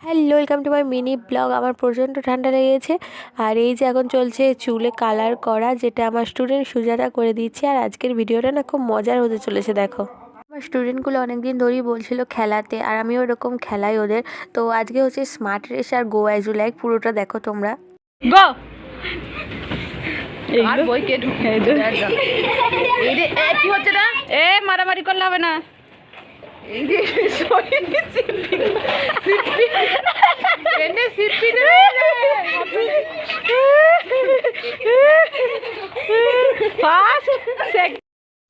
Hello, welcome to my mini blog. আমার প্রচণ্ড ঠান্ডা লেগেছে আর এই যে এখন চলছে চুলে কালার করা, যেটা আমার স্টুডেন্ট সুজাতা করে দিচ্ছে। আর আজকের ভিডিওটা না খুব মজার হতে চলেছে। দেখো, আমার স্টুডেন্টগুলো অনেকদিন ধরেই বলছিল খেলাতে, আর আমিও এরকম খেলাই ওদের। তো আজকে হচ্ছে স্মার্ট রেস আর গো অ্যাজ ইউ লাইক, পুরোটা দেখো তোমরা। গো আর বই কে ঢুকে এই রে কি হচ্ছে না, মারামারি করলে হবে না। এই রে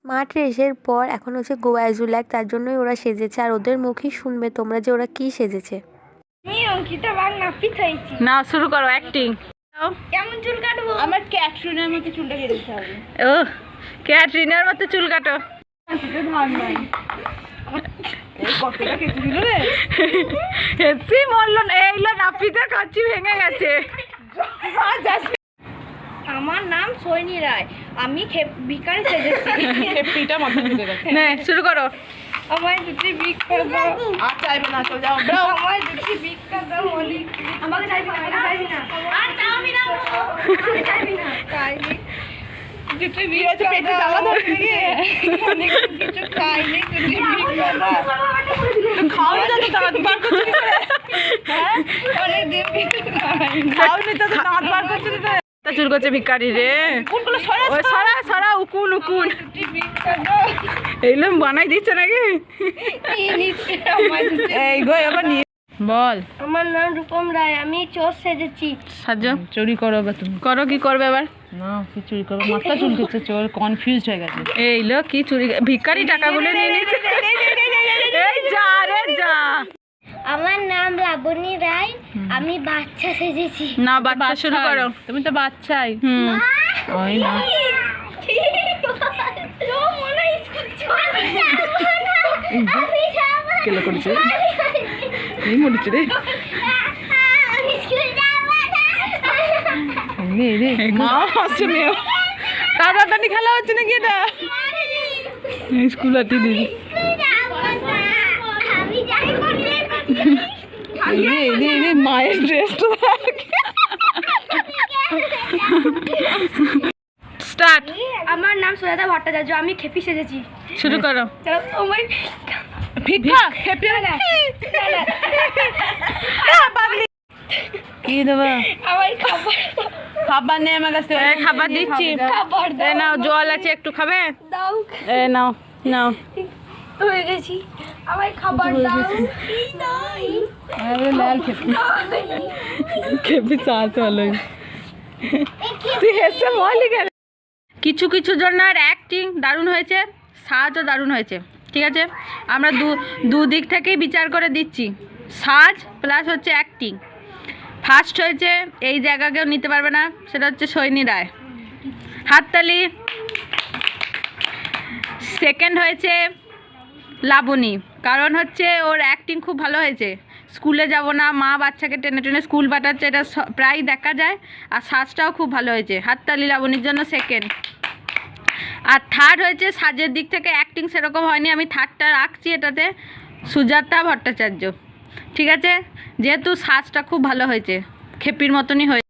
স্মার্ট রেসের পর এখন হচ্ছে গো অ্যাজ ইউ লাইক, তার জন্যই ওরা সেজেছে। আর ওদের মুখেই শুনবে তোমরা যে ওরা কি সেজেছে। না, শুরু করো অ্যাক্টিং। কেমন চুল কাটবো? আমার ক্যাটরিনার মতো চুলটা কেটে দিতে হবে। ও ক্যাটরিনার মতো চুল কাটো। হেসি মরল না, এইগুলো নাপিতে কাচ্চি ভেঙে গেছে। আমার নাম সৈনী রায়, আমি ভিখারি সেজেছি। খেপিটা মাথা ঢুকে গেছে। নে শুরু করো। আমার দুটি ভিক্ষা দাও। আর চাইবে না, চল যাও ব্রো। আমার দুটি ভিক্ষা দাও বলি। আমাকে চাইবি না। আর চাইবি না। চাইবি না। চাইবি। দুটি ভিক্ষা পেটে জ্বালা ধরছে নাকি? অনেক কিছু চাইনি, দুটি ভিক্ষা দাও। খাও না তো দাঁত বার করছিস রে। হ্যাঁ অনেক দিন ভিক্ষা খাইনি। খাও নি তো দাঁত বার করছিস রে। তা চুল করছে ভিখারি রে। কোনগুলো সরা ওই সরা উকুন। দুটি ভিক্ষা দাও। এইগুলো বানাই দিচ্ছে নাকি? কি নিচ্ছে আমার দুটি? এই গো এবার নিয়ে বল। আমার নাম রূপম রায়, আমি চোর সেজেছি। সাজো, চুরি করো এবার তুমি। করো, কি করবে এবার? না কি চুরি করবে, মাথা চুলকেছে, চোর কনফিউজড হয়ে গেছে। এই লো কি চুরি, ভিখারি টাকাগুলো নিয়ে নিয়েছে। এই যা রে যা। আমার নাম লাবণী রায়, আমি বাচ্চা সেজেছি। না বাচ্চা শুরু করো, তুমি তো বাচ্চাই। ওই না কেলো করেছে, এই মরেছে রে। মা হাসছে মেয়ে, তাড়াতাড়ি খেলা হচ্ছে নাকি এটা? স্কুল আটি দিদি মায়ের ড্রেসটা স্টার্ট। আমার নাম সুজাতা ভট্টাচার্য, আমি খেপি সেজেছি। শুরু করো। তোমার ভিক্ষা খেপি কি দেবা? আমার খাবার খাবার নেই আমার কাছে। খাবার দিচ্ছি, খাবার এই নাও জল আছে, একটু খাবে? দাও। এই নাও নাও। হয়ে গেছি, আমার খাবার দাও। লাল খেপি খেপি সাথ ভালোই। তুই হেসে বলি কেন? কিছু কিছু জনের অ্যাক্টিং দারুণ হয়েছে, সাজও দারুণ হয়েছে। ঠিক আছে, আমরা দুদিক থেকেই বিচার করে দিচ্ছি, সাজ প্লাস হচ্ছে অ্যাক্টিং। ফার্স্ট হয়েছে, এই জায়গা কেউ নিতে পারবে না, সেটা হচ্ছে সৈনী রায়, হাততালি। সেকেন্ড হয়েছে লাবণী, কারণ হচ্ছে ওর অ্যাক্টিং খুব ভালো হয়েছে। স্কুলে যাব না, মা বাচ্চাকে টেনে টেনে স্কুল পাঠাচ্ছে, এটা প্রায় দেখা যায়। আর সাজটাও খুব ভালো হয়েছে, হাততালি লাবণীর জন্য সেকেন্ড। আর থার্ড হয়েছে, সাজের দিক থেকে অ্যাক্টিং সেরকম হয়নি, আমি থার্ডটা রাখছি এটাতে, সুজাতা ভট্টাচার্য। ঠিক আছে, যেহেতু সাজটা খুব ভালো হয়েছে, খেপির মতনই হয়েছে।